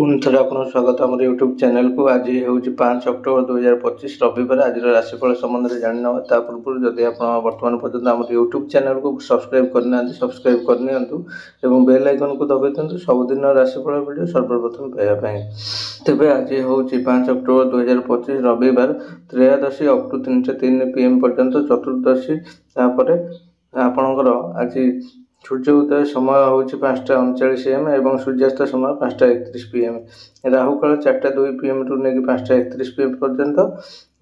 पुणी थे आपको स्वागत आम यूट्यूब चैनल को। आज हूँ 5 अक्टोबर 2025 रविवार। आज राशिफल संबंध में जानी ना पूर्व जदि आप बर्तमान पर्यटन आम यूट्यूब चैनल को सब्सक्राइब करना सब्सक्राइब करनी और बेल आइकन को दबाई दिखाँ सबुदिन राशिफल वीडियो सर्वप्रथम पाइबापी। तेज आज हूँ 5 अक्टोबर 2025 रविवार त्रयोदशी अप टू 3:03 PM पर्यंत चतुर्दशी आपणकर आज सूर्य उदय समय हूँ 5:39 AM और सूर्यास्त समय 5:31 PM। राहु काल 4:02 PM रू नहीं 5:31 PM पर्यंत।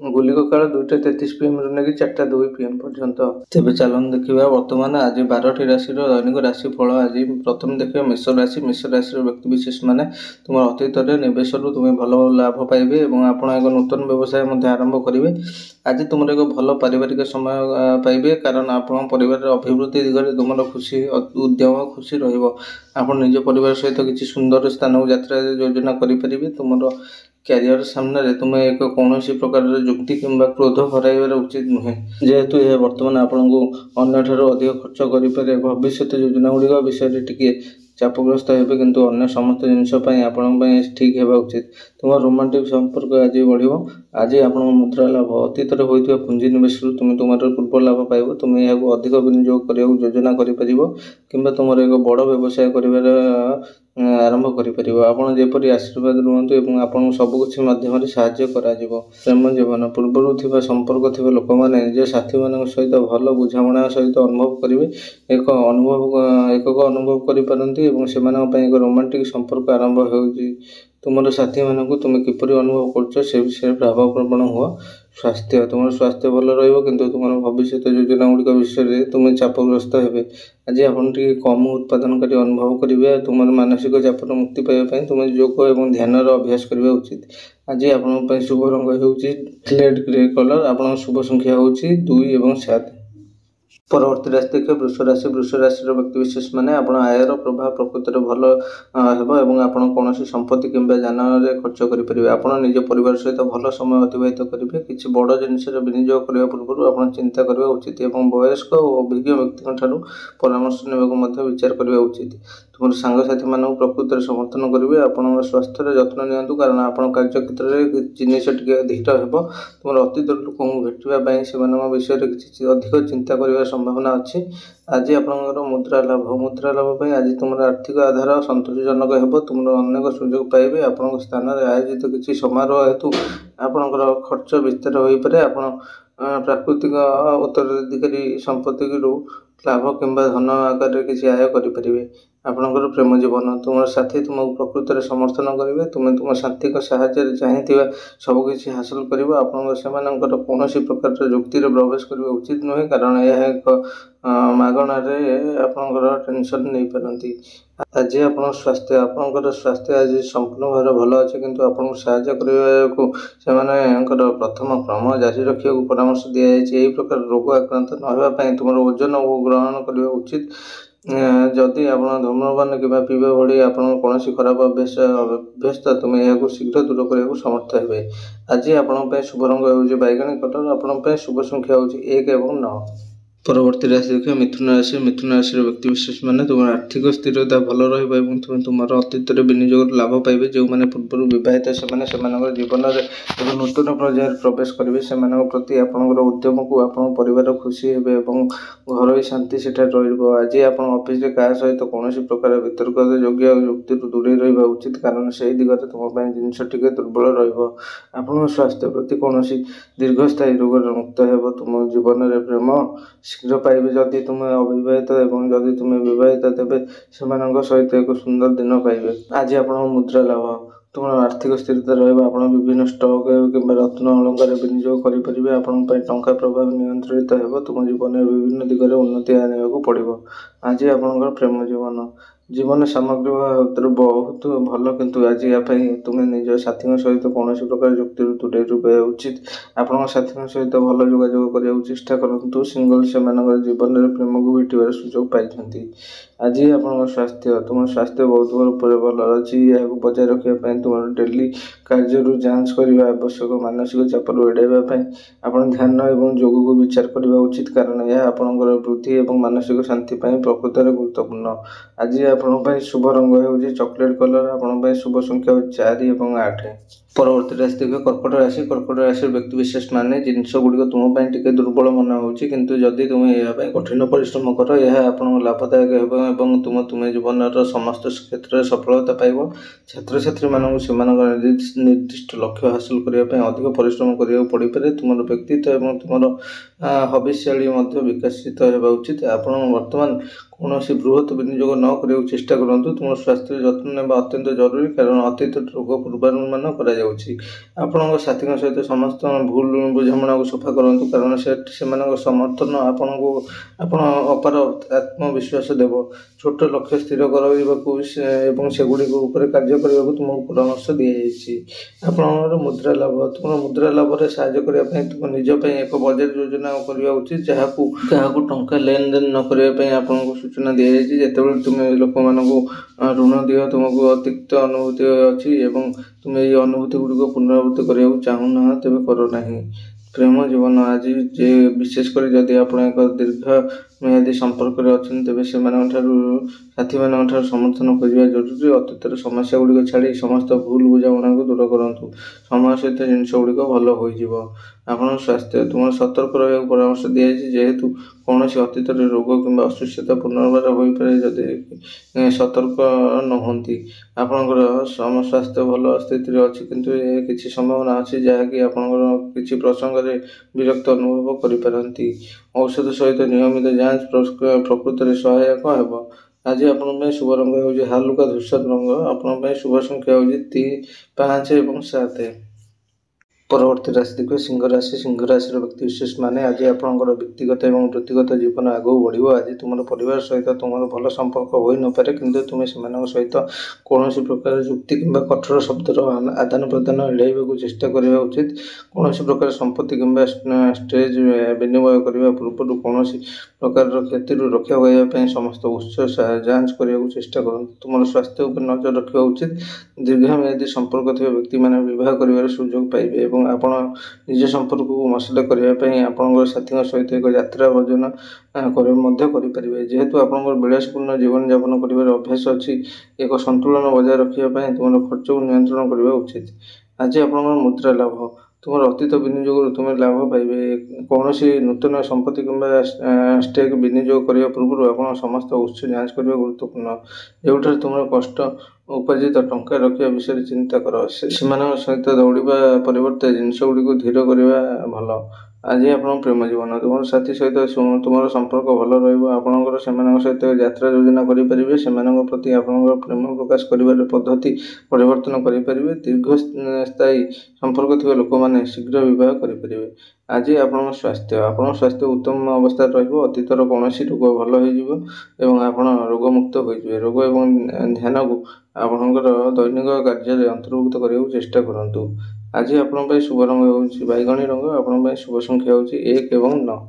गुलिक काल 2:33 PM रू नहीं 4:02 PM पर्यंत। तेज चलन देखा बर्तमान आज 12टी राशि दैनिक राशिफल। आज प्रथम देखिए मेष राशि। मेष राशि व्यक्ति विशेष मैंने तुम अतीत निवेश तुम्हें भल लाभ पाइबे और आप एक नूतन व्यवसाय आरंभ करेंगे। आज तुम एक भल पारिवारिक समय पाइबे कारण आप परिवार अभिवृद्धि दिगरे तुम खुशी उद्यम खुशी रहा। निज परिवार सहित किसी सुंदर स्थान को यात्रा योजना करें। तुम क्यारियर सामने तुम एक कौन प्रकार जुक्ति किंबा क्रोध हराइबार उचित नुहे जेहेतु यह बर्तमान आपन को अन्य ठार अधिक खर्च करें। भविष्य योजना गुड़िक विषय टी चापग्रस्त हे किंतु अन्य समस्त जिनपाई आपण ठीक है उचित। तुम रोमांटिक संपर्क आज बढ़। आज आप मुद्रा लाभ अतीत होता पुंजी निवेश तुम तुम पूर्व लाभ पाइब। तुम यह अधिक विनियोग करने योजना कर तुम एक बड़ व्यवसाय कर आरंभ कर आशीर्वाद रुहतु और आपको सबकिछ माध्यम साहाय्य करा। प्रेम जीवन पूर्वर थी संपर्क थी लोक मैंने निज साथी मान सहित भल बुझाणा सहित अनुभव करेंगे। एक अनुभव करें एक रोमांटिक संपर्क आरंभ हो। तुम साथी मानक तुम किपर अनुभव कर से विषय भावप्रवण हुआ। स्वास्थ्य तुम स्वास्थ्य भल रु तुम भविष्य योजना गुड़िक विषय तुम चापग्रस्त हे। आज आप कम उत्पादनकारी अनुभव करेंगे। तुम मानसिक चापर मुक्ति पाइबा तुम योग और ध्यान अभ्यास करने उचित। आज आप शुभ रंग हो स्लेट ग्रे कलर। आप शुभ संख्या हूँ 2 और 7। परवर्ती राशि देखिए वृष राशि। वृष राशि व्यक्ति विशेष मैंने आप आयर प्रभाव प्रकृति भल और आप कौन संपत्ति किंबा जान खर्च करेंगे। आप निज परिवार सहित भल समय अतिबाहित करेंगे। किसी बड़ जिनिस विनियोग करने पूर्व आप चिंता करने उचित और वयस्क और अभिज्ञ व्यक्ति परामर्श ने विचार करने उचित। तुम सांगसाथी मान प्रकृति समर्थन करेंगे। आप स्वास्थ्य जत्न नियंतु कारण आप कार्य क्षेत्र में जिनिस टे धीर हो। तुम अतीत लोक भेटापी से विषय किसी अधिक चिंता कर संभावना अच्छी। आज आपंकर मुद्रा लाभ आज तुम आर्थिक आधार संतोषजनक हो। तुम अनेक सुजोग पाइबे। आप स्थान आयोजित किसी समारोह हेतु आपंकर खर्च विस्तार हो पारे। आप प्राकृतिक उत्तराधिकारी संपत्ति लाभ किंबा धन आकार किसी आय करें। आपणकर प्रेम जीवन तुम साथी तुमको प्रकृति समर्थन करेंगे। तुम तुम साथी साहाय्य चाहिए सबकि हासिल कर। कौन प्रकार जुक्ति प्रवेश करने उचित नुहे कारण यह एक मागणारे आपंकर टेंशन नहीं पारती। आज आप स्वास्थ्य आपंकर स्वास्थ्य आज संपूर्ण भाव भल अच्छे किंतु आपको साहाय्य करने प्रथम क्रम जारी रखा परामर्श दी जाए। प्रकार रोग आक्रांत नापी तुम ओजन ग्रहण करने उचित। जदि आप धूम्रपान कि पीवा भली आप कौन खराब अभ्यस्त तुम यह शीघ्र दूर करने समर्थ हे। आज आप शुभ रंग हो बैगनी कलर। आप शुभ संख्या हूँ 1 और 9। परवर्ती राशि देखिए मिथुन राशि। मिथुन राशि व्यक्ति विशेष मैंने तुम आर्थिक स्थिरता भल रही तुम तुम अतीत विनियोग लाभ पाइबे। जो मैंने पूर्व बहित से जीवन में एक नूतन पर्याय प्रवेश करेंगे से प्रति आपंकर उद्यम को आप परिवार खुशी हे और घर शांति सेठा आज आप ऑफिस क्या सहित कौन प्रकार वितर्क योग्य युक्ति दूरे रहा उचित कारण से दिगरे तुम जिनस टे दुर्बल रहा। स्वास्थ्य प्रति कौन दीर्घस्थायी रोग मुक्त हो। तुम जीवन में प्रेम शीघ्र पाइबे। जदि तुम अविवाहित और जदि तुम विवाहित तेज से सहित एक सुंदर दिन पाइबे। आज आप मुद्रा लाभ तुम आर्थिक स्थिरता रहा। आप विभिन्न स्टक कि रत्न अलंकार विनियोग करेंगे। आपण टंका प्रभाव नियंत्रित हो। तुम जीवन में विभिन्न दिगरे उन्नति आने को पड़ो। आज आपंकर प्रेम जीवन सामग्री बहुत भल किंतु आज या तुम निज साथी सहित कौन प्रकार जुक्ति दूरे रुपे उचित। आप साथी सहित भल जोगाजोग करने चेष्टा करूँ। सिंगल से जीवन में प्रेम को भेटार सुजोग पाई। आज आप स्वास्थ्य तुम स्वास्थ्य बहुत भल अच्छी यह बजाय रखापी तुम डेली कार्य जांच करने आवश्यक। मानसिक चापर एड़ाइवाई आप ध्यान और योग को विचार करने उचित कारण यह आपंकर वृद्धि और मानसिक शांति प्रकृत गुरुत्वपूर्ण। आज आप ଆପଣଙ୍କ ପାଇଁ ଶୁଭ ରଙ୍ଗ ହେଉଛି ଚକୋଲେଟ୍ କଲର୍। ଆପଣଙ୍କ ପାଇଁ ଶୁଭ ସଂଖ୍ୟା ହେଉଛି 4 ଏବଂ 8। ପରବର୍ତ୍ତୀ ରାଶି ଦେଖିବେ କର୍କଟ ରାଶି। କର୍କଟ ରାଶିର ବ୍ୟକ୍ତି ବିଶେଷ ମାନେ ଜିନିଷଗୁଡ଼ିକ ତୁମ ପାଇଁ ଟିକେ ଦୁର୍ବଳ ମନେ ହେଉଛି, କିନ୍ତୁ ଯଦି ତୁମେ ଏହା ପାଇଁ କଠିନ ପରିଶ୍ରମ କର ଏହା ଆପଣଙ୍କ ଲାଭଦାୟକ ହେବ ଏବଂ ତୁମେ ଜୀବନର ସମସ୍ତ କ୍ଷେତ୍ରରେ ସଫଳତା ପାଇବ। ଛାତ୍ରଛାତ୍ରୀମାନଙ୍କୁ ସେମାନଙ୍କର ନିର୍ଦ୍ଦିଷ୍ଟ ଲକ୍ଷ୍ୟ ହାସଲ କରିବା ପାଇଁ ଅଧିକ ପରିଶ୍ରମ କରିବାକୁ ପଡ଼ିପାରେ। ତୁମର ବ୍ୟକ୍ତିତ୍ୱ ଏବଂ ତୁମର ହବିଷ୍ୟାଳି ମଧ୍ୟ ବିକଶିତ ହେବା ଉଚିତ। ଆପଣ ବର୍ତ୍ତମାନ କୌଣସି ବୃହତ୍ ବିନିଯୋଗ ନ କରିବାକୁ ଚେଷ୍ଟା କରନ୍ତୁ। ତୁମର ସ୍ୱାସ୍ଥ୍ୟର ଯତ୍ନ ନେବା ଅତ୍ୟନ୍ତ ଜରୁରୀ, କାରଣ ଅତୀତରେ ରୋଗ ପୂର୍ବାନୁମାନ କରାଯାଉଛି। ଆପଣଙ୍କ ସାଥୀଙ୍କ ସହିତ ସମସ୍ତ ଭୁଲ ବୁଝାମଣାକୁ ସଫା କରନ୍ତୁ, କାରଣ ସେମାନଙ୍କ ସମର୍ଥନ ଆପଣଙ୍କୁ ଅପାର ଆତ୍ମବିଶ୍ୱାସ ଦେବ। ଛୋଟ ଲକ୍ଷ୍ୟ ସ୍ଥିର କରିବାକୁ ଏବଂ ସେଗୁଡ଼ିକ ଉପରେ କାର୍ଯ୍ୟ କରିବାକୁ ତୁମକୁ ପରାମର୍ଶ ଦିଆଯାଇଛି। ଆପଣଙ୍କର ମୁଦ୍ରା ଲାଭ। ତୁମର ମୁଦ୍ରା ଲାଭରେ ସାହାଯ୍ୟ କରିବା ପାଇଁ ତୁମ ନିଜ ପାଇଁ ଏକ ବଜେଟ୍ ଯୋଜନା କରିବା ଉଚିତ, କାହାକୁ ଟଙ୍କା ଲେନ ଦେନ ନ କରିବା ପାଇଁ ଆପଣଙ୍କୁ ସୂଚନା ଦିଆଯାଇଛି। ଯେତେବେଳେ ତୁମେ ଲୋକମାନଙ୍କୁ ଋଣ ଦିଅ ତୁମକୁ ଅତିରିକ୍ତ ଅନୁଭୂତି ଅଛି ଏବଂ ତୁମେ ଏହି ଅନୁଭୂତିଗୁଡ଼ିକ ପୁନରାବୃତ୍ତି କରିବାକୁ ଚାହୁଁନାହ, ତେବେ କର ନାହିଁ। ପ୍ରେମ ଜୀବନ। ଆଜି ବିଶେଷ କରି ଯଦି ଆପଣ ଏକ ଦୀର୍ଘ ମିଆଦୀ ସମ୍ପର୍କରେ ଅଛନ୍ତି, ତେବେ ସାଥୀମାନଙ୍କ ଠାରୁ ସମର୍ଥନ ଖୋଜିବା ଜରୁରୀ। ଅତୀତର ସମସ୍ୟାଗୁଡ଼ିକ ଛାଡ଼ି ସମସ୍ତ ଭୁଲ ବୁଝାମଣାକୁ ଦୂର କରନ୍ତୁ। ସମୟ ସହିତ ଜିନିଷଗୁଡ଼ିକ ଭଲ ହୋଇଯିବ। ଆପଣଙ୍କ ସ୍ୱାସ୍ଥ୍ୟ। ତୁମର ସତର୍କ ରହିବାକୁ ପରାମର୍ଶ ଦିଆଯାଇଛି, ଯେହେତୁ କୌଣସି ଅତୀତରେ ରୋଗ କିମ୍ବା ଅସୁସ୍ଥତା ପୁନର୍ବାର ହୋଇପାରେ ଯଦି ସତର୍କ ନୁହନ୍ତି। ଆପଣଙ୍କର ସ୍ୱାସ୍ଥ୍ୟ ଭଲ ସ୍ଥିତିରେ ଅଛି, କିନ୍ତୁ କିଛି ସମ୍ଭାବନା ଅଛି ଯାହାକି ଆପଣଙ୍କର କିଛି ପ୍ରସଙ୍ଗରେ ବିରକ୍ତ ଅନୁଭବ କରିପାରନ୍ତି। ଔଷଧ ସହିତ ନିୟମିତ ଯାଞ୍ଚ ପ୍ରକୃତରେ ସହାୟକ ହେବ। ଆଜି ଆପଣଙ୍କ ପାଇଁ ଶୁଭ ରଙ୍ଗ ହେଉଛି ହାଲୁକା ଧୂସର ରଙ୍ଗ। ଆପଣଙ୍କ ପାଇଁ ଶୁଭ ସଂଖ୍ୟା ହେଉଛି 5 ଏବଂ 7। ପରବର୍ତ୍ତୀ ରାଶି ଦେଖିବେ ସିଂହ ରାଶି। ସିଂହ ରାଶିର ବ୍ୟକ୍ତି ବିଶେଷ ମାନେ ଆଜି ଆପଣଙ୍କର ବ୍ୟକ୍ତିଗତ ଏବଂ ବୃତ୍ତିଗତ ଜୀବନ ଆଗକୁ ବଢ଼ିବ। ଆଜି ତୁମର ପରିବାର ସହିତ ତୁମର ଭଲ ସମ୍ପର୍କ ହୋଇନପାରେ, କିନ୍ତୁ ତୁମେ ସେମାନଙ୍କ ସହିତ କୌଣସି ପ୍ରକାର ଯୁକ୍ତି କିମ୍ବା କଠୋର ଶବ୍ଦର ଆଦାନ ପ୍ରଦାନ ଏଡ଼ାଇବାକୁ ଚେଷ୍ଟା କରିବା ଉଚିତ। କୌଣସି ପ୍ରକାର ସମ୍ପତ୍ତି କିମ୍ବା ଷ୍ଟେଜ୍ ବିନିମୟ କରିବା ପୂର୍ବରୁ କୌଣସି ପ୍ରକାରର କ୍ଷତିରୁ ରକ୍ଷା ପାଇବା ପାଇଁ ସମସ୍ତ ଉତ୍ସ ଯାଞ୍ଚ କରିବାକୁ ଚେଷ୍ଟା କରନ୍ତୁ। ତୁମର ସ୍ୱାସ୍ଥ୍ୟ ଉପରେ ନଜର ରଖିବା ଉଚିତ। ଦୀର୍ଘମିଆଦୀ ସମ୍ପର୍କ ଥିବା ବ୍ୟକ୍ତିମାନେ ବିବାହ କରିବାର ସୁଯୋଗ ପାଇବେ ଏବଂ ଆପଣ ନିଜ ସମ୍ପର୍କକୁ ମସଲା କରିବା ପାଇଁ ଆପଣଙ୍କ ସାଥୀଙ୍କ ସହିତ ଏକ ଯାତ୍ରା ଭୋଜନ ମଧ୍ୟ କରିପାରିବେ। ଯେହେତୁ ଆପଣଙ୍କର ବିଳାସପୂର୍ଣ୍ଣ ଜୀବନଯାପନ କରିବାର ଅଭ୍ୟାସ ଅଛି, ଏକ ସନ୍ତୁଳନ ବଜାୟ ରଖିବା ପାଇଁ ତୁମର ଖର୍ଚ୍ଚକୁ ନିୟନ୍ତ୍ରଣ କରିବା ଉଚିତ। ଆଜି ଆପଣଙ୍କର ମୁଦ୍ରା ଲାଭ। ତୁମର ଅତୀତ ବିନିଯୋଗରୁ ତୁମେ ଲାଭ ପାଇବେ। କୌଣସି ନୂତନ ସମ୍ପତ୍ତି କିମ୍ବା ଷ୍ଟେକ୍ ବିନିଯୋଗ କରିବା ପୂର୍ବରୁ ଆପଣ ସମସ୍ତ ଉତ୍ସ ଯାଞ୍ଚ କରିବା ଗୁରୁତ୍ୱପୂର୍ଣ୍ଣ। ଯେଉଁଠାରେ ତୁମର କଷ୍ଟ ଉପାର୍ଜିତ ଟଙ୍କା ରଖିବା ବିଷୟରେ ଚିନ୍ତା କର। ସେମାନଙ୍କ ସହିତ ଦୌଡ଼ିବା ପରିବର୍ତ୍ତେ ଜିନିଷଗୁଡ଼ିକୁ ଧୀର କରିବା ଭଲ। ଆଜି ଆପଣଙ୍କ ପ୍ରେମ ଜୀବନ। ତୁମର ସାଥୀ ସହିତ ତୁମର ସମ୍ପର୍କ ଭଲ ରହିବ। ଆପଣଙ୍କର ସେମାନଙ୍କ ସହିତ ଯାତ୍ରା ଯୋଜନା କରିପାରିବେ। ସେମାନଙ୍କ ପ୍ରତି ଆପଣଙ୍କର ପ୍ରେମ ପ୍ରକାଶ କରିବାର ପଦ୍ଧତି ପରିବର୍ତ୍ତନ କରିପାରିବେ। ଦୀର୍ଘସ୍ଥାୟୀ ସମ୍ପର୍କ ଥିବା ଲୋକମାନେ ଶୀଘ୍ର ବିବାହ କରିପାରିବେ। ଆଜି ଆପଣଙ୍କ ସ୍ୱାସ୍ଥ୍ୟ। ଆପଣଙ୍କ ସ୍ୱାସ୍ଥ୍ୟ ଉତ୍ତମ ଅବସ୍ଥାରେ ରହିବ। ଅତୀତର କୌଣସି ରୋଗ ଭଲ ହୋଇଯିବ ଏବଂ ଆପଣ ରୋଗମୁକ୍ତ ହୋଇଯିବେ। ରୋଗ ଏବଂ ଧ୍ୟାନକୁ ଆପଣଙ୍କର ଦୈନିକ କାର୍ଯ୍ୟରେ ଅନ୍ତର୍ଭୁକ୍ତ କରିବାକୁ ଚେଷ୍ଟା କରନ୍ତୁ। ଆଜି ଆପଣଙ୍କ ପାଇଁ ଶୁଭ ରଙ୍ଗ ହେଉଛି ବାଇଗଣୀ ରଙ୍ଗ। ଆପଣଙ୍କ ପାଇଁ ଶୁଭ ସଂଖ୍ୟା ହେଉଛି 1 ଏବଂ 9।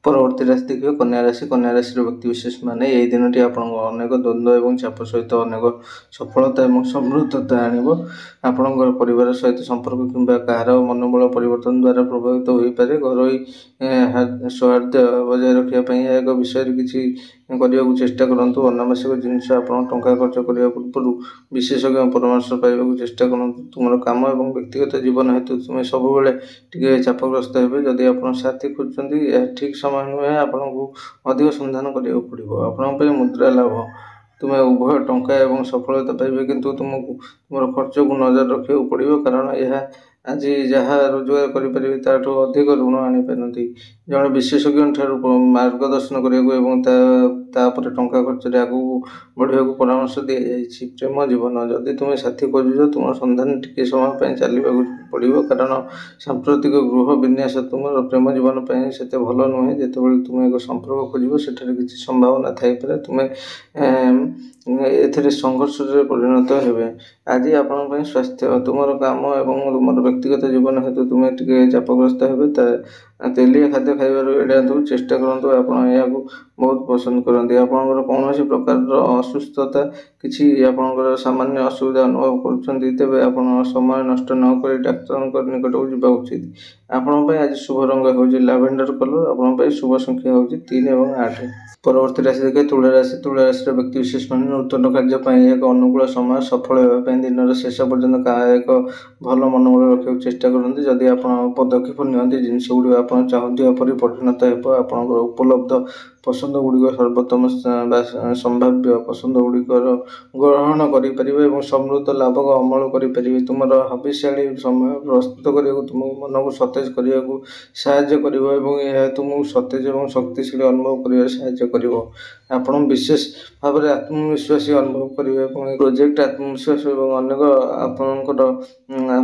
ପରବର୍ତ୍ତୀ ରାଶି ଦେଖିବେ କନ୍ୟା ରାଶି। କନ୍ୟା ରାଶିର ବ୍ୟକ୍ତି ବିଶେଷ ମାନେ ଏହି ଦିନଟି ଆପଣଙ୍କ ଅନେକ ଦ୍ୱନ୍ଦ୍ୱ ଏବଂ ଚାପ ସହିତ ଅନେକ ସଫଳତା ଏବଂ ସମୃଦ୍ଧତା ଆଣିବ। ଆପଣଙ୍କର ପରିବାର ସହିତ ସମ୍ପର୍କ କିମ୍ବା କାହାର ମନୋବଳ ପରିବର୍ତ୍ତନ ଦ୍ୱାରା ପ୍ରଭାବିତ ହୋଇପାରେ। ଘରୋଇ ସୌହାର୍ଦ୍ଦ୍ୟ ବଜାୟ ରଖିବା ପାଇଁ ଏକ ବିଷୟରେ କିଛି କରିବାକୁ ଚେଷ୍ଟା କରନ୍ତୁ। ଅନାବଶ୍ୟକ ଜିନିଷ ଆପଣ ଟଙ୍କା ଖର୍ଚ୍ଚ କରିବା ପୂର୍ବରୁ ବିଶେଷଜ୍ଞ ପରାମର୍ଶ ପାଇବାକୁ ଚେଷ୍ଟା କରନ୍ତୁ। ତୁମର କାମ ଏବଂ ବ୍ୟକ୍ତିଗତ ଜୀବନ ହେତୁ ତୁମେ ସବୁବେଳେ ଟିକେ ଚାପଗ୍ରସ୍ତ ହେବେ। ଯଦି ଆପଣ ସାଥୀ ଖୋଜୁଛନ୍ତି, ଏହା ଠିକ୍ ସମୟ ନୁହେଁ। ଆପଣଙ୍କୁ ଅଧିକ ସନ୍ଧାନ କରିବାକୁ ପଡ଼ିବ। ଆପଣଙ୍କ ପାଇଁ ମୁଦ୍ରା ଲାଭ। ତୁମେ ଉଭୟ ଟଙ୍କା ଏବଂ ସଫଳତା ପାଇବେ, କିନ୍ତୁ ତୁମକୁ ତୁମର ଖର୍ଚ୍ଚକୁ ନଜର ରଖିବାକୁ ପଡ଼ିବ, କାରଣ ଆଜି ଯାହା ରୋଜଗାର କରିପାରିବେ ତାଠୁ ଅଧିକ ଋଣ ଆଣିପାରନ୍ତି। ଜଣେ ବିଶେଷଜ୍ଞଠାରୁ ମାର୍ଗଦର୍ଶନ କରିବାକୁ ଏବଂ ତାପରେ ଟଙ୍କା ଖର୍ଚ୍ଚରେ ଆଗକୁ ବଢ଼ିବାକୁ ପରାମର୍ଶ ଦିଆଯାଇଛି। ପ୍ରେମ ଜୀବନ। ଯଦି ତୁମେ ସାଥୀ ଖୋଜୁଛ, ତୁମର ସନ୍ଧାନ ଟିକିଏ ସମୟ ପାଇଁ ଚାଲିବାକୁ ପଡ଼ିବ, କାରଣ ସାମ୍ପ୍ରତିକ ଗୃହ ବିନ୍ୟାସ ତୁମର ପ୍ରେମ ଜୀବନ ପାଇଁ ସେତେ ଭଲ ନୁହେଁ। ଯେତେବେଳେ ତୁମେ ଏକ ସମ୍ପର୍କ ଖୋଜିବ, ସେଠାରେ କିଛି ସମ୍ଭାବନା ଥାଇପାରେ ତୁମେ ଏଥିରେ ସଂଘର୍ଷରେ ପରିଣତ ହେବେ। ଆଜି ଆପଣଙ୍କ ପାଇଁ ସ୍ୱାସ୍ଥ୍ୟ। ତୁମର କାମ ଏବଂ ତୁମର ବ୍ୟକ୍ତିଗତ ଜୀବନ ହେତୁ ତୁମେ ଟିକେ ଚାପଗ୍ରସ୍ତ ହେବେ। ତେଲିଆ ଖାଦ୍ୟ ଖାଇବାରୁ ଏଡ଼ାନ୍ତୁ। ଚେଷ୍ଟା କରନ୍ତୁ ଆପଣ ଏହାକୁ ବହୁତ ପସନ୍ଦ କରନ୍ତି। ଆପଣଙ୍କର କୌଣସି ପ୍ରକାରର ଅସୁସ୍ଥତା କିଛି ଆପଣଙ୍କର ସାମାନ୍ୟ ଅସୁବିଧା ଅନୁଭବ କରୁଛନ୍ତି, ତେବେ ଆପଣ ସମୟ ନଷ୍ଟ ନ କରି ଡାକ୍ତରଙ୍କ ନିକଟକୁ ଯିବା ଉଚିତ। ଆପଣଙ୍କ ପାଇଁ ଆଜି ଶୁଭ ରଙ୍ଗ ହେଉଛି ଲାଭେଣ୍ଡର କଲର। ଆପଣଙ୍କ ପାଇଁ ଶୁଭ ସଂଖ୍ୟା ହେଉଛି 3 ଏବଂ 8। ପରବର୍ତ୍ତୀ ରାଶି ଦେଖିବେ ତୁଳା ରାଶି। ତୁଳା ରାଶିର ବ୍ୟକ୍ତି ବିଶେଷମାନେ ନୂତନ କାର୍ଯ୍ୟ ପାଇଁ ଏକ ଅନୁକୂଳ ସମୟ। ସଫଳ ହେବା ପାଇଁ ଦିନର ଶେଷ ପର୍ଯ୍ୟନ୍ତ ଏକ ଭଲ ମନୋବଳ ରଖିବାକୁ ଚେଷ୍ଟା କରନ୍ତି। ଯଦି ଆପଣ ପଦକ୍ଷେପ ନିଅନ୍ତି, ଜିନିଷଗୁଡ଼ିକ ଆପଣ ଚାହୁଁଥିବା ପରି ପରିଣତ ହେବ। ଆପଣଙ୍କର ଉପଲବ୍ଧ ପସନ୍ଦଗୁଡ଼ିକ ସର୍ବୋତ୍ତମ ବା ସମ୍ଭାବ୍ୟ ପସନ୍ଦଗୁଡ଼ିକର ଗ୍ରହଣ କରିପାରିବେ ଏବଂ ସମୃଦ୍ଧ ଲାଭ ଅମଳ କରିପାରିବେ। ତୁମର ହବିଷ୍ୟାଳୀ ସମୟ ପ୍ରସ୍ତୁତ କରିବାକୁ ତୁମକୁ ମନକୁ ସତେଜ କରିବାକୁ ସାହାଯ୍ୟ କରିବ ଏବଂ ଏହା ତୁମକୁ ସତେଜ ଏବଂ ଶକ୍ତିଶାଳୀ ଅନୁଭବ କରିବାରେ ସାହାଯ୍ୟ କରିବ। ଆପଣ ବିଶେଷ ଭାବରେ ଆତ୍ମବିଶ୍ୱାସୀ ଅନୁଭବ କରିବେ ଏବଂ ପ୍ରୋଜେକ୍ଟ ଆତ୍ମବିଶ୍ୱାସ ଏବଂ ଅନେକ ଆପଣଙ୍କର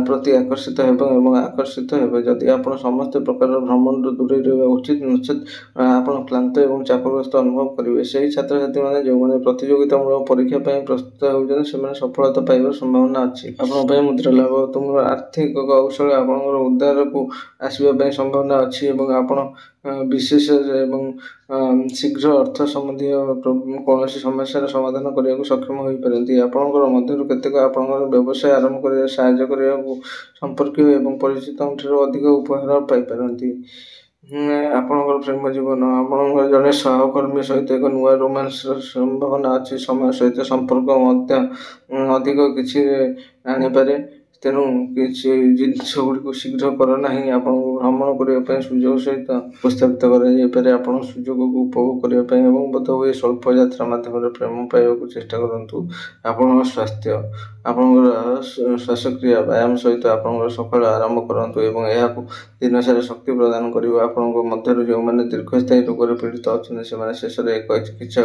ପ୍ରତି ଆକର୍ଷିତ ହେବେ ଏବଂ ଆକର୍ଷିତ ହେବେ। ଯଦି ଆପଣ ସମସ୍ତ ପ୍ରକାରର ଭ୍ରମଣରୁ ଦୂରେଇ ରହିବା ଉଚିତ, ନଚେତ୍ ଆପଣ କ୍ଳାନ୍ତ ଏବଂ ଚାପଗ୍ରସ୍ତ ଅନୁଭବ କରିବେ। ସେହି ଛାତ୍ରଛାତ୍ରୀମାନେ ଯେଉଁମାନେ ପ୍ରତିଯୋଗିତାମୂଳକ ପରୀକ୍ଷା ପାଇଁ ପ୍ରସ୍ତୁତ ହେଉଛନ୍ତି, ସେମାନେ ସଫଳତା ପାଇବାର ସମ୍ଭାବନା ଅଛି। ଆପଣଙ୍କ ପାଇଁ ମୁଦ୍ରା ଲାଭ। ତୁମର ଆର୍ଥିକ କୌଶଳ ଆପଣଙ୍କର ଉଦ୍ଧାରକୁ ଆସିବା ପାଇଁ ସମ୍ଭାବନା ଅଛି ଏବଂ ଆପଣ ବିଶେଷ ଏବଂ ଶୀଘ୍ର ଅର୍ଥ ସମ୍ବନ୍ଧୀୟ କୌଣସି ସମସ୍ୟାର ସମାଧାନ କରିବାକୁ ସକ୍ଷମ ହୋଇପାରନ୍ତି। ଆପଣଙ୍କର ମଧ୍ୟରୁ କେତେକ ଆପଣଙ୍କର ବ୍ୟବସାୟ ଆରମ୍ଭ କରିବାରେ ସାହାଯ୍ୟ କରିବାକୁ ସମ୍ପର୍କୀୟ ଏବଂ ପରିଚିତଙ୍କଠାରୁ ଅଧିକ ଉପହାର ପାଇପାରନ୍ତି। ଆପଣଙ୍କର ପ୍ରେମ ଜୀବନ। ଆପଣଙ୍କର ଜଣେ ସହକର୍ମୀ ସହିତ ଏକ ନୂଆ ରୋମାନ୍ସର ସମ୍ଭାବନା ଅଛି। ସମୟ ସହିତ ସମ୍ପର୍କ ମଧ୍ୟ ଅଧିକ କିଛି ଆଣିପାରେ, ତେଣୁ କିଛି ଜିନିଷଗୁଡ଼ିକୁ ଶୀଘ୍ର କର ନାହିଁ। ଆପଣଙ୍କୁ ଭ୍ରମଣ କରିବା ପାଇଁ ସୁଯୋଗ ସହିତ ଉପସ୍ଥାପିତ କରାଯାଇପାରେ। ଆପଣ ସୁଯୋଗକୁ ଉପଭୋଗ କରିବା ପାଇଁ ଏବଂ ବୋଧହୁଏ ସ୍ୱଳ୍ପ ଯାତ୍ରା ମାଧ୍ୟମରେ ପ୍ରେମ ପାଇବାକୁ ଚେଷ୍ଟା କରନ୍ତୁ। ଆପଣଙ୍କ ସ୍ୱାସ୍ଥ୍ୟ। ଆପଣଙ୍କର ଶ୍ୱାସକ୍ରିୟା ବ୍ୟାୟାମ ସହିତ ଆପଣଙ୍କର ସକାଳ ଆରମ୍ଭ କରନ୍ତୁ ଏବଂ ଏହାକୁ ଦିନସାରା ଶକ୍ତି ପ୍ରଦାନ କରିବ। ଆପଣଙ୍କ ମଧ୍ୟରୁ ଯେଉଁମାନେ ଦୀର୍ଘସ୍ଥାୟୀ ରୋଗରେ ପୀଡ଼ିତ ଅଛନ୍ତି, ସେମାନେ ଶେଷରେ ଏକ ଚିକିତ୍ସା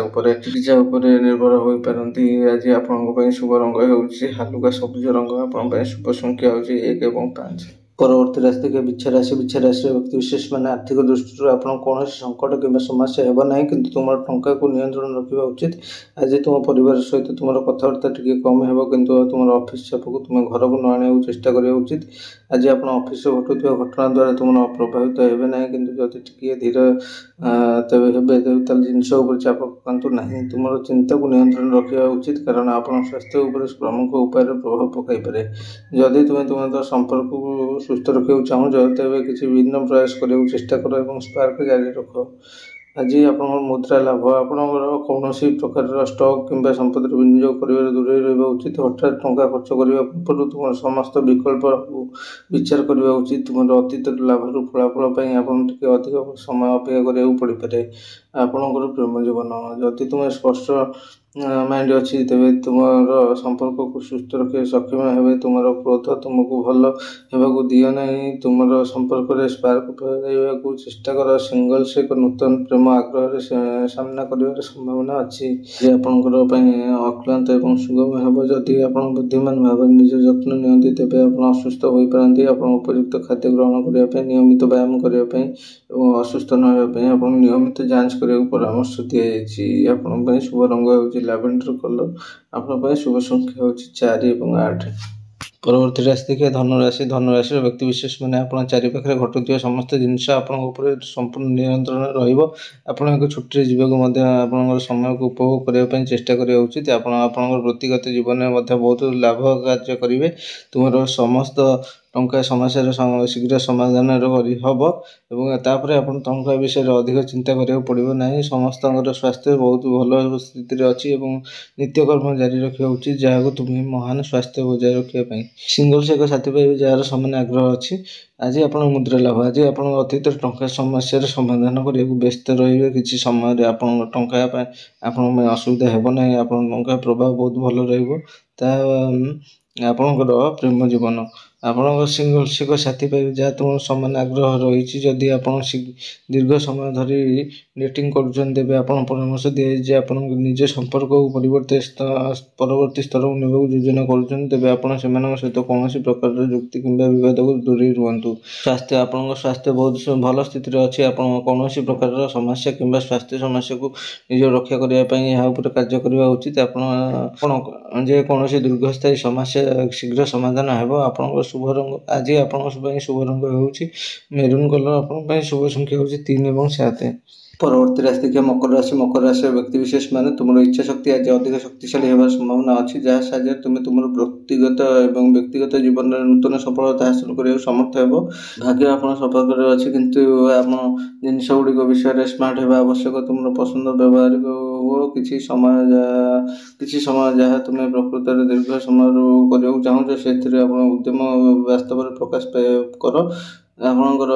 ଉପରେ ନିର୍ଭର ହୋଇପାରନ୍ତି। ଆଜି ଆପଣଙ୍କ ପାଇଁ ଶୁଭ ରଙ୍ଗ ହେଉଛି ହାଲୁକା ସବୁଜ ରଙ୍ଗ। ଆପଣଙ୍କ ପାଇଁ ଶୁଭ ସଂଖ୍ୟା ହେଉଛି 1 ଏବଂ 5। ପରବର୍ତ୍ତୀ ରାଶି ଦେଖିବେ ବିଛା ରାଶି। ବିଛା ରାଶିର ବ୍ୟକ୍ତି ବିଶେଷମାନେ ଆର୍ଥିକ ଦୃଷ୍ଟିରୁ ଆପଣ କୌଣସି ସଙ୍କଟ କିମ୍ବା ସମସ୍ୟା ହେବ ନାହିଁ, କିନ୍ତୁ ତୁମର ଟଙ୍କାକୁ ନିୟନ୍ତ୍ରଣ ରଖିବା ଉଚିତ। ଆଜି ତୁମ ପରିବାର ସହିତ ତୁମର କଥାବାର୍ତ୍ତା ଟିକେ କମ୍ ହେବ, କିନ୍ତୁ ତୁମର ଅଫିସ୍ ଚାପକୁ ତୁମେ ଘରକୁ ନ ଆଣିବାକୁ ଚେଷ୍ଟା କରିବା ଉଚିତ। ଆଜି ଆପଣ ଅଫିସରେ ଘଟୁଥିବା ଘଟଣା ଦ୍ୱାରା ତୁମର ପ୍ରଭାବିତ ହେବେ ନାହିଁ, କିନ୍ତୁ ଯଦି ଟିକିଏ ଧୀର ତେବେ ତାହେଲେ ଜିନିଷ ଉପରେ ଚାପ ପକାନ୍ତୁ ନାହିଁ। ତୁମର ଚିନ୍ତାକୁ ନିୟନ୍ତ୍ରଣ ରଖିବା ଉଚିତ, କାରଣ ଆପଣଙ୍କ ସ୍ୱାସ୍ଥ୍ୟ ଉପରେ ପ୍ରମୁଖ ଉପାୟରେ ପ୍ରଭାବ ପକାଇପାରେ। ଯଦି ତୁମେ ତୁମର ସମ୍ପର୍କକୁ ସୁସ୍ଥ ରଖିବାକୁ ଚାହୁଁଛ, ତେବେ କିଛି ଭିନ୍ନ ପ୍ରୟାସ କରିବାକୁ ଚେଷ୍ଟା କର ଏବଂ ସ୍ପାର୍କ ଜାରି ରଖ। ଆଜି ଆପଣଙ୍କର ମୁଦ୍ରା ଲାଭ। ଆପଣଙ୍କର କୌଣସି ପ୍ରକାରର ଷ୍ଟକ୍ କିମ୍ବା ସମ୍ପତ୍ତିରେ ବିନିଯୋଗ କରିବାରୁ ଦୂରେଇ ରହିବା ଉଚିତ। ହଠାତ୍ ଟଙ୍କା ଖର୍ଚ୍ଚ କରିବା ପୂର୍ବରୁ ତୁମର ସମସ୍ତ ବିକଳ୍ପକୁ ବିଚାର କରିବା ଉଚିତ। ତୁମର ଅତୀତର ଲାଭରୁ ଫଳାଫଳ ପାଇଁ ଆପଣ ଟିକେ ଅଧିକ ସମୟ ଅପେକ୍ଷା କରିବାକୁ ପଡ଼ିପାରେ। ଆପଣଙ୍କର ପ୍ରେମ ଜୀବନ। ଯଦି ତୁମେ ସ୍ପଷ୍ଟ ମାଇଣ୍ଡ ଅଛି, ତେବେ ତୁମର ସମ୍ପର୍କକୁ ସୁସ୍ଥ ରଖିବା ସକ୍ଷମ ହେବେ। ତୁମର କ୍ରୋଧ ତୁମକୁ ଭଲ ହେବାକୁ ଦିଅ ନାହିଁ। ତୁମର ସମ୍ପର୍କରେ ସ୍ପାର୍କ ଫେରାଇବାକୁ ଚେଷ୍ଟା କର। ସିଙ୍ଗଲ୍ସ ଏକ ନୂତନ ପ୍ରେମ ଆଗ୍ରହରେ ସାମ୍ନା କରିବାର ସମ୍ଭାବନା ଅଛି, ଯେ ଆପଣଙ୍କର ପାଇଁ ଅକ୍ଳାନ୍ତ ଏବଂ ସୁଗମ ହେବ। ଯଦି ଆପଣ ବୁଦ୍ଧିମାନ ଭାବରେ ନିଜ ଯତ୍ନ ନିଅନ୍ତି, ତେବେ ଆପଣ ଅସୁସ୍ଥ ହୋଇପାରନ୍ତି। ଆପଣ ଉପଯୁକ୍ତ ଖାଦ୍ୟ ଗ୍ରହଣ କରିବା ପାଇଁ, ନିୟମିତ ବ୍ୟାୟାମ କରିବା ପାଇଁ ଏବଂ ଅସୁସ୍ଥ ନ ହେବା ପାଇଁ ଆପଣଙ୍କୁ ନିୟମିତ ଯାଞ୍ଚ କରିବାକୁ ପରାମର୍ଶ ଦିଆଯାଇଛି। ଆପଣଙ୍କ ପାଇଁ ଶୁଭ ରଙ୍ଗ ହେଉଛି ଲାଭେଣ୍ଡର କଲର। ଆପଣଙ୍କ ପାଇଁ ଶୁଭ ସଂଖ୍ୟା ହେଉଛି 4 ଏବଂ 8। ପରବର୍ତ୍ତୀ ରାଶି ଦେଖିବା ଧନୁରାଶି। ଧନୁରାଶିର ବ୍ୟକ୍ତି ବିଶେଷମାନେ ଆପଣଙ୍କ ଚାରିପାଖରେ ଘଟୁଥିବା ସମସ୍ତ ଜିନିଷ ଆପଣଙ୍କ ଉପରେ ସମ୍ପୂର୍ଣ୍ଣ ନିୟନ୍ତ୍ରଣ ରହିବ। ଆପଣ ଏକ ଛୁଟିରେ ଯିବାକୁ ମଧ୍ୟ ଆପଣଙ୍କର ସମୟକୁ ଉପଭୋଗ କରିବା ପାଇଁ ଚେଷ୍ଟା କରିବା ଉଚିତ। ଆପଣ ଆପଣଙ୍କର ବୃତ୍ତିଗତ ଜୀବନରେ ମଧ୍ୟ ବହୁତ ଲାଭ କାର୍ଯ୍ୟ କରିବେ। ତୁମର ସମସ୍ତ ଟଙ୍କା ସମସ୍ୟାର ଶୀଘ୍ର ସମାଧାନ ହେବ ଏବଂ ତାପରେ ଆପଣ ଟଙ୍କା ବିଷୟରେ ଅଧିକ ଚିନ୍ତା କରିବାକୁ ପଡ଼ିବ ନାହିଁ। ସମସ୍ତଙ୍କର ସ୍ୱାସ୍ଥ୍ୟ ବହୁତ ଭଲ ସ୍ଥିତିରେ ଅଛି ଏବଂ ନିତ୍ୟକର୍ମ ଜାରି ରଖିବା ଉଚିତ, ଯାହାକୁ ତୁମେ ମହାନ ସ୍ୱାସ୍ଥ୍ୟ ବଜାୟ ରଖିବା ପାଇଁ। ସିଙ୍ଗଲ୍ସ ଏକ ସାଥୀ ପାଇବେ ଯାହାର ସମାନ ଆଗ୍ରହ ଅଛି। ଆଜି ଆପଣଙ୍କ ମୁଦ୍ରା ଲାଭ। ଆଜି ଆପଣଙ୍କ ଅତୀତର ଟଙ୍କା ସମସ୍ୟାର ସମାଧାନ କରିବାକୁ ବ୍ୟସ୍ତ ରହିବେ। କିଛି ସମୟରେ ଆପଣଙ୍କ ଟଙ୍କା ପାଇଁ ଆପଣଙ୍କ ପାଇଁ ଅସୁବିଧା ହେବ ନାହିଁ। ଆପଣଙ୍କ ଟଙ୍କା ପ୍ରଭାବ ବହୁତ ଭଲ ରହିବ। ଆପଣଙ୍କର ପ୍ରେମ ଜୀବନ। ଆପଣଙ୍କ ସିଙ୍ଗଲ୍ସ ଏକ ସାଥୀ ପାଇବେ ଯାହା ତୁମର ସମାନ ଆଗ୍ରହ ରହିଛି। ଯଦି ଆପଣ ଦୀର୍ଘ ସମୟ ଧରି ଡେଟିଂ କରୁଛନ୍ତି, ତେବେ ଆପଣ ପରାମର୍ଶ ଦିଆଯାଇଛି ଯେ ଆପଣ ନିଜ ସମ୍ପର୍କକୁ ପରବର୍ତ୍ତୀ ସ୍ତରକୁ ନେବାକୁ ଯୋଜନା କରୁଛନ୍ତି, ତେବେ ଆପଣ ସେମାନଙ୍କ ସହିତ କୌଣସି ପ୍ରକାରର ଯୁକ୍ତି କିମ୍ବା ବିବାଦକୁ ଦୂରେଇ ରୁହନ୍ତୁ। ସ୍ୱାସ୍ଥ୍ୟ। ଆପଣଙ୍କ ସ୍ୱାସ୍ଥ୍ୟ ବହୁତ ଭଲ ସ୍ଥିତିରେ ଅଛି। ଆପଣ କୌଣସି ପ୍ରକାରର ସମସ୍ୟା କିମ୍ବା ସ୍ୱାସ୍ଥ୍ୟ ସମସ୍ୟାକୁ ନିଜ ରକ୍ଷା କରିବା ପାଇଁ ଏହା ଉପରେ କାର୍ଯ୍ୟ କରିବା ଉଚିତ। ଆପଣ ଯେକୌଣସି କୌଣସି ଦୀର୍ଘସ୍ଥାୟୀ ସମସ୍ୟା ଶୀଘ୍ର ସମାଧାନ ହେବ। ଆପଣଙ୍କର ଶୁଭ ରଙ୍ଗ ଆଜି ଆପଣଙ୍କ ପାଇଁ ଶୁଭ ରଙ୍ଗ ହେଉଛି ମେରୁନ୍ କଲର୍। ଆପଣଙ୍କ ପାଇଁ ଶୁଭ ସଂଖ୍ୟା ହେଉଛି 3 ଏବଂ 7। ପରବର୍ତ୍ତୀ ରାଶି ଦେଖିବା ମକର ରାଶି। ମକର ରାଶିର ବ୍ୟକ୍ତିବିଶେଷ ମାନେ ତୁମର ଇଚ୍ଛା ଶକ୍ତି ଆଜି ଅଧିକ ଶକ୍ତିଶାଳୀ ହେବାର ସମ୍ଭାବନା ଅଛି, ଯାହା ସାହାଯ୍ୟରେ ତୁମେ ତୁମର ବ୍ୟକ୍ତିଗତ ଏବଂ ବ୍ୟକ୍ତିଗତ ଜୀବନରେ ନୂତନ ସଫଳତା ହାସଲ କରିବାକୁ ସମର୍ଥ ହେବ। ଭାଗ୍ୟ ଆପଣ ସପକ୍ଷରେ ଅଛି, କିନ୍ତୁ ଆମ ଜିନିଷ ଗୁଡ଼ିକ ବିଷୟରେ ସ୍ମାର୍ଟ ହେବା ଆବଶ୍ୟକ। ତୁମର ପସନ୍ଦ ବ୍ୟବହାରିକ ହୁଅ କିଛି ସମୟ ଯାହା ତୁମେ ପ୍ରକୃତରେ ଦୀର୍ଘ ସମୟରୁ କରିବାକୁ ଚାହୁଁଛ, ସେଥିରେ ଆପଣ ଉଦ୍ୟମ ବାସ୍ତବରେ ପ୍ରକାଶ କର। ଆପଣଙ୍କର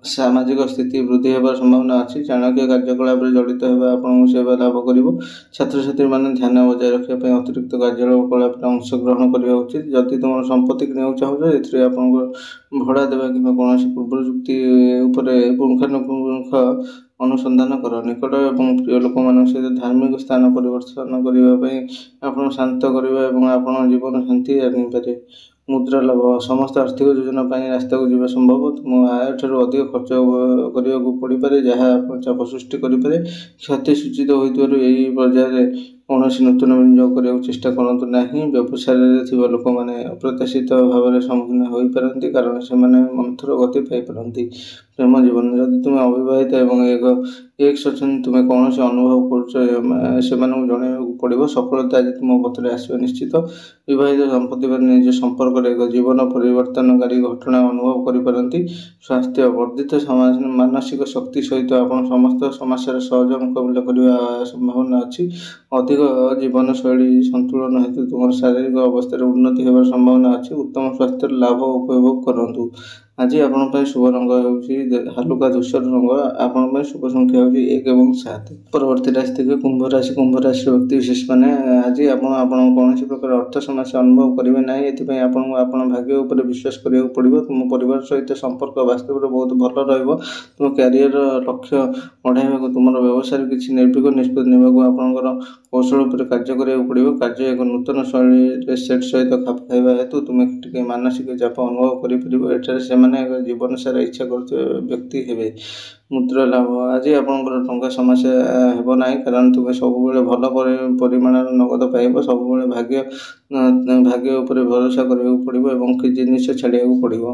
ସାମାଜିକ ସ୍ଥିତି ବୃଦ୍ଧି ହେବାର ସମ୍ଭାବନା ଅଛି। ଚାଣକ୍ୟ କାର୍ଯ୍ୟକଳାପରେ ଜଡ଼ିତ ହେବା ଆପଣଙ୍କୁ ସେବା ଲାଭ କରିବ। ଛାତ୍ରଛାତ୍ରୀମାନେ ଧ୍ୟାନ ବଜାୟ ରଖିବା ପାଇଁ ଅତିରିକ୍ତ କାର୍ଯ୍ୟକଳାପରେ ଅଂଶଗ୍ରହଣ କରିବା ଉଚିତ। ଯଦି ତୁମର ସମ୍ପତ୍ତି କିଣିବାକୁ ଚାହୁଁଛ, ଏଥିରେ ଆପଣଙ୍କର ଭଡ଼ା ଦେବା କିମ୍ବା କୌଣସି ପୂର୍ବ ଚୁକ୍ତି ଉପରେ ପୁଙ୍ଖାନୁପୁଙ୍ଖ ଅନୁସନ୍ଧାନ କର। ନିକଟ ଏବଂ ପ୍ରିୟ ଲୋକମାନଙ୍କ ସହିତ ଧାର୍ମିକ ସ୍ଥାନ ପରିଦର୍ଶନ କରିବା ପାଇଁ ଆପଣ ଶାନ୍ତ କରିବା ଏବଂ ଆପଣ ଜୀବନ ଶାନ୍ତି ଆଣିପାରେ। ମୁଦ୍ରା ଲାଭ ସମସ୍ତ ଆର୍ଥିକ ଯୋଜନା ପାଇଁ ରାସ୍ତାକୁ ଯିବା ସମ୍ଭବ। ତୁମ ଆୟଠାରୁ ଅଧିକ ଖର୍ଚ୍ଚ କରିବାକୁ ପଡ଼ିପାରେ, ଯାହା ଆପଣ ଚାପ ସୃଷ୍ଟି କରିପାରେ। କ୍ଷତି ସୂଚିତ ହୋଇଥିବାରୁ ଏହି ପର୍ଯ୍ୟାୟରେ କୌଣସି ନୂତନ ବିନିଯୋଗ କରିବାକୁ ଚେଷ୍ଟା କରନ୍ତୁ ନାହିଁ। ବ୍ୟବସାୟରେ ଥିବା ଲୋକମାନେ ଅପ୍ରତ୍ୟାଶିତ ଭାବରେ ସମ୍ମୁଖୀନ ହୋଇପାରନ୍ତି, କାରଣ ସେମାନେ ମନ୍ଥର ଗତି ପାଇପାରନ୍ତି। ପ୍ରେମ ଜୀବନ ଯଦି ତୁମେ ଅବିବାହିତ ଏବଂ ଏକ୍ସ ଅଛନ୍ତି, ତୁମେ କୌଣସି ଅନୁଭବ କରୁଛ ସେମାନଙ୍କୁ ଜଣାଇବାକୁ ପଡ଼ିବ। ସଫଳତା ଆଜି ତୁମ ପଥରେ ଆସିବା ନିଶ୍ଚିତ। ବିବାହିତ ଦମ୍ପତିମାନେ ନିଜ ସମ୍ପର୍କରେ ଏକ ଜୀବନ ପରିବର୍ତ୍ତନକାରୀ ଘଟଣା ଅନୁଭବ କରିପାରନ୍ତି। ସ୍ୱାସ୍ଥ୍ୟ ବର୍ଦ୍ଧିତ ମାନସିକ ଶକ୍ତି ସହିତ ଆପଣ ସମସ୍ତ ସମସ୍ୟାର ସହଜ ମୁକାବିଲା କରିବା ସମ୍ଭାବନା ଅଛି। ଅଧିକ ଜୀବନଶୈଳୀ ସନ୍ତୁଳନ ହେତୁ ତୁମର ଶାରୀରିକ ଅବସ୍ଥାରେ ଉନ୍ନତି ହେବାର ସମ୍ଭାବନା ଅଛି। ଉତ୍ତମ ସ୍ୱାସ୍ଥ୍ୟର ଲାଭ ଉପଭୋଗ କରନ୍ତୁ। ଆଜି ଆପଣଙ୍କ ପାଇଁ ଶୁଭ ରଙ୍ଗ ହେଉଛି ହାଲୁକା ଧୂସର ରଙ୍ଗ। ଆପଣଙ୍କ ପାଇଁ ଶୁଭ ସଂଖ୍ୟା ହେଉଛି 1 ଏବଂ 7। ପରବର୍ତ୍ତୀ ରାଶି ଦେଖିବେ କୁମ୍ଭ ରାଶି। କୁମ୍ଭ ରାଶିର ବ୍ୟକ୍ତିବିଶେଷ ମାନେ ଆଜି ଆପଣଙ୍କ କୌଣସି ପ୍ରକାର ଅର୍ଥ ସମସ୍ୟା ଅନୁଭବ କରିବେ ନାହିଁ। ଏଥିପାଇଁ ଆପଣଙ୍କୁ ଆପଣ ଭାଗ୍ୟ ଉପରେ ବିଶ୍ୱାସ କରିବାକୁ ପଡ଼ିବ। ତୁମ ପରିବାର ସହିତ ସମ୍ପର୍କ ବାସ୍ତବରେ ବହୁତ ଭଲ ରହିବ। ତୁମ କ୍ୟାରିୟର ଲକ୍ଷ୍ୟ ବଢ଼ାଇବାକୁ ତୁମର ବ୍ୟବସାୟରେ କିଛି ନିର୍ଭୀକ ନିଷ୍ପତ୍ତି ନେବାକୁ ଆପଣଙ୍କର କୌଶଳ ଉପରେ କାର୍ଯ୍ୟ କରିବାକୁ ପଡ଼ିବ। କାର୍ଯ୍ୟ ଏକ ନୂତନ ଶୈଳୀରେ ସେଟ୍ ସହିତ ଖାପ ଖାଇବା ହେତୁ ତୁମେ ଟିକେ ମାନସିକ ଚାପ ଅନୁଭବ କରିପାରିବ। ଏଠାରେ ସେମାନେ ଏକ ଜୀବନ ସାରା ଇଚ୍ଛା କରୁଥିବା ବ୍ୟକ୍ତି ହେବେ। ମୁଦ୍ରା ଲାଭ ଆଜି ଆପଣଙ୍କର ଟଙ୍କା ସମସ୍ୟା ହେବ ନାହିଁ, କାରଣ ତୁମେ ସବୁବେଳେ ଭଲ ପରିମାଣର ନଗଦ ପାଇବ। ସବୁବେଳେ ଭାଗ୍ୟ ଉପରେ ଭରସା କରିବାକୁ ପଡ଼ିବ ଏବଂ କିଛି ଜିନିଷ ଛାଡ଼ିବାକୁ ପଡ଼ିବ।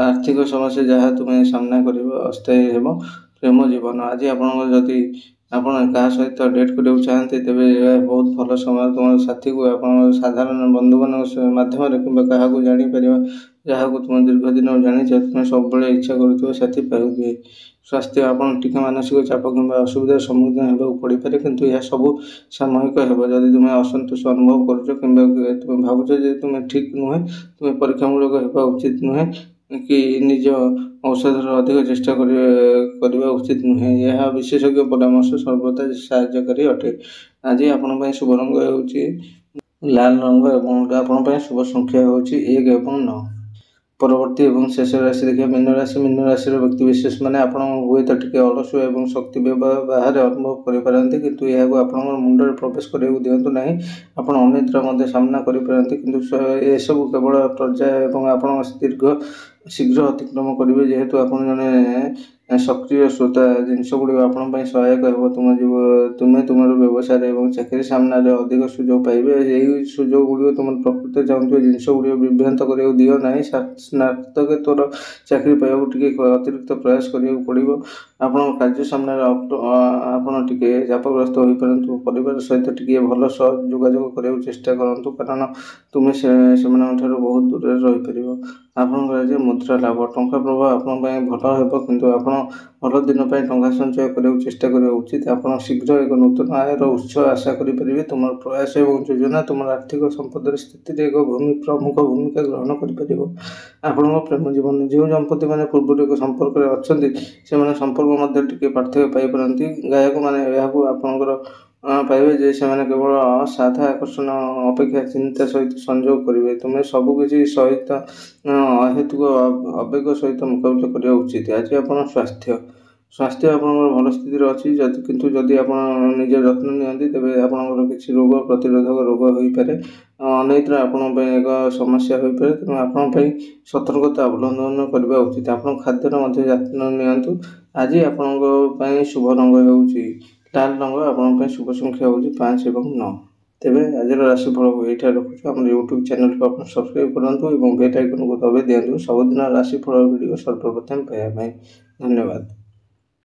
ଆର୍ଥିକ ସମସ୍ୟା ଯାହା ତୁମେ ସାମ୍ନା କରିବ ଅସ୍ଥାୟୀ ହେବ। ପ୍ରେମ ଜୀବନ ଆଜି ଯଦି ଆପଣ କାହା ସହିତ ଡେଟ୍ କରିବାକୁ ଚାହାନ୍ତି, ତେବେ ଏହା ବହୁତ ଭଲ ସମୟ। ତୁମର ସାଥୀକୁ ଆପଣଙ୍କ ସାଧାରଣ ବନ୍ଧୁମାନଙ୍କ ମାଧ୍ୟମରେ କିମ୍ବା କାହାକୁ ଜାଣିପାରିବ ଯାହାକୁ ତୁମେ ଦୀର୍ଘ ଦିନରୁ ଜାଣିଛ, ତୁମେ ସବୁବେଳେ ଇଚ୍ଛା କରୁଥିବା ସାଥୀ ପାଇବେ। ସ୍ୱାସ୍ଥ୍ୟ ଆପଣ ଟିକେ ମାନସିକ ଚାପ କିମ୍ବା ଅସୁବିଧାର ସମ୍ମୁଖୀନ ହେବାକୁ ପଡ଼ିପାରେ, କିନ୍ତୁ ଏହା ସବୁ ସାମୟିକ ହେବ। ଯଦି ତୁମେ ଅସନ୍ତୋଷ ଅନୁଭବ କରୁଛ କିମ୍ବା ତୁମେ ଭାବୁଛ ଯେ ତୁମେ ଠିକ୍ ନୁହେଁ, ତୁମେ ପରୀକ୍ଷାମୂଳକ ହେବା ଉଚିତ ନୁହେଁ କି ନିଜ ଔଷଧର ଅଧିକ ଚେଷ୍ଟା କରିବା ଉଚିତ ନୁହେଁ। ଏହା ବିଶେଷଜ୍ଞ ପରାମର୍ଶ ସର୍ବଦା ସାହାଯ୍ୟକାରୀ ଅଟେ। ଆଜି ଆପଣଙ୍କ ପାଇଁ ଶୁଭ ରଙ୍ଗ ହେଉଛି ଲାଲ ରଙ୍ଗ ଏବଂ ଆପଣଙ୍କ ପାଇଁ ଶୁଭ ସଂଖ୍ୟା ହେଉଛି 1 ଏବଂ 9। ପରବର୍ତ୍ତୀ ଏବଂ ଶେଷ ରାଶି ଦେଖିବା ମୀନ ରାଶି। ମୀନ ରାଶିର ବ୍ୟକ୍ତିବିଶେଷ ମାନେ ଆପଣ ହୁଏତ ଟିକେ ଅଳସୁଆ ଏବଂ ଶକ୍ତି ବାହାରେ ଅନୁଭବ କରିପାରନ୍ତି, କିନ୍ତୁ ଏହାକୁ ଆପଣଙ୍କର ମୁଣ୍ଡରେ ପ୍ରବେଶ କରିବାକୁ ଦିଅନ୍ତୁ ନାହିଁ। ଆପଣ ଅନିଦ୍ରା ମଧ୍ୟ ସାମ୍ନା କରିପାରନ୍ତି, କିନ୍ତୁ ଏସବୁ କେବଳ ପର୍ଯ୍ୟାୟ ଏବଂ ଆପଣ ଶୀଘ୍ର ଅତିକ୍ରମ କରିବେ। ଯେହେତୁ ଆପଣ ଜଣେ ସକ୍ରିୟ ଶ୍ରୋତା, ଜିନିଷଗୁଡ଼ିକ ଆପଣଙ୍କ ପାଇଁ ସହାୟକ ହେବ। ତୁମେ ତୁମର ବ୍ୟବସାୟରେ ଏବଂ ଚାକିରି ସାମ୍ନାରେ ଅଧିକ ସୁଯୋଗ ପାଇବେ। ଏହି ସୁଯୋଗଗୁଡ଼ିକ ତୁମର ପ୍ରକୃତରେ ଚାହୁଁଥିବା ଜିନିଷଗୁଡ଼ିକ ବିଭ୍ରାନ୍ତ କରିବାକୁ ଦିଅ ନାହିଁ। ସ୍ନାତକୋତ୍ତର ଚାକିରି ପାଇବାକୁ ଟିକେ ଅତିରିକ୍ତ ପ୍ରୟାସ କରିବାକୁ ପଡ଼ିବ। ଆପଣଙ୍କ କାର୍ଯ୍ୟ ସାମ୍ନାରେ ଆପଣ ଟିକେ ଚାପଗ୍ରସ୍ତ ହୋଇପାରନ୍ତୁ। ପରିବାର ସହିତ ଟିକେ ଭଲ ଯୋଗାଯୋଗ କରିବାକୁ ଚେଷ୍ଟା କରନ୍ତୁ, କାରଣ ତୁମେ ସେମାନଙ୍କ ଠାରୁ ବହୁତ ଦୂରରେ ରହିପାରିବ। ଆପଣଙ୍କର ଆଜି ମୁଦ୍ରା ଲାଭ ଟଙ୍କା ପ୍ରବାହ ଆପଣଙ୍କ ପାଇଁ ଭଲ ହେବ, କିନ୍ତୁ ଆପଣ ଭଲ ଦିନ ପାଇଁ ଟଙ୍କା ସଞ୍ଚୟ କରିବାକୁ ଚେଷ୍ଟା କରିବା ଉଚିତ। ଆପଣ ଶୀଘ୍ର ଏକ ନୂତନ ଆୟର ଉତ୍ସ ଆଶା କରିପାରିବେ। ତୁମର ପ୍ରୟାସ ଏବଂ ଯୋଜନା ତୁମର ଆର୍ଥିକ ସମ୍ପଦର ସ୍ଥିତିରେ ଏକ ପ୍ରମୁଖ ଭୂମିକା ଗ୍ରହଣ କରିପାରିବ। ଆପଣଙ୍କ ପ୍ରେମ ଜୀବନ ଯେଉଁ ଦମ୍ପତିମାନେ ପୂର୍ବରୁ ଏକ ସମ୍ପର୍କରେ ଅଛନ୍ତି, ସେମାନେ ସମ୍ପର୍କ ମଧ୍ୟରେ ଟିକେ ପାର୍ଥକ୍ୟ ପାଇପାରନ୍ତି। ଗାୟକମାନେ ଏହାକୁ ଆପଣଙ୍କର ପାଇବେ ଯେ ସେମାନେ କେବଳ ସାଧା ଆକର୍ଷଣ ଅପେକ୍ଷା ଚିନ୍ତା ସହିତ ସଂଯୋଗ କରିବେ। ତୁମେ ସବୁକିଛି ସହିତ ଅହେତୁକ ଆବେଗ ସହିତ ମୁକାବିଲା କରିବା ଉଚିତ। ଆଜି ଆପଣଙ୍କ ସ୍ୱାସ୍ଥ୍ୟ ଆପଣଙ୍କର ଭଲ ସ୍ଥିତିରେ ଅଛି, କିନ୍ତୁ ଯଦି ଆପଣ ନିଜର ଯତ୍ନ ନିଅନ୍ତି, ତେବେ ଆପଣଙ୍କର କିଛି ରୋଗ ପ୍ରତିରୋଧକ ରୋଗ ହୋଇପାରେ। ଅନିଦ୍ରା ଆପଣଙ୍କ ପାଇଁ ଏକ ସମସ୍ୟା ହୋଇପାରେ, ତେଣୁ ଆପଣଙ୍କ ପାଇଁ ସତର୍କତା ଅବଲମ୍ବନ କରିବା ଉଚିତ। ଆପଣ ଖାଦ୍ୟର ମଧ୍ୟ ଯତ୍ନ ନିଅନ୍ତୁ। ଆଜି ଆପଣଙ୍କ ପାଇଁ ଶୁଭ ରଙ୍ଗ ହେଉଛି ଲାଲ ରଙ୍ଗ। ଆପଣଙ୍କ ପାଇଁ ଶୁଭ ସଂଖ୍ୟା ହେଉଛି 5 ଏବଂ 9। ତେବେ ଆଜିର ରାଶିଫଳକୁ ଏଇଠାରେ ରଖୁଛୁ। ଆମର ୟୁଟ୍ୟୁବ୍ ଚ୍ୟାନେଲକୁ ଆପଣ ସବସ୍କ୍ରାଇବ୍ କରନ୍ତୁ ଏବଂ ବେଲ୍ ଆଇକନ୍କୁ ଦବାଇ ଦିଅନ୍ତୁ ସବୁଦିନ ରାଶିଫଳ ଭିଡ଼ିଓ ସର୍ବପ୍ରଥମେ ପାଇବା ପାଇଁ। ଧନ୍ୟବାଦ।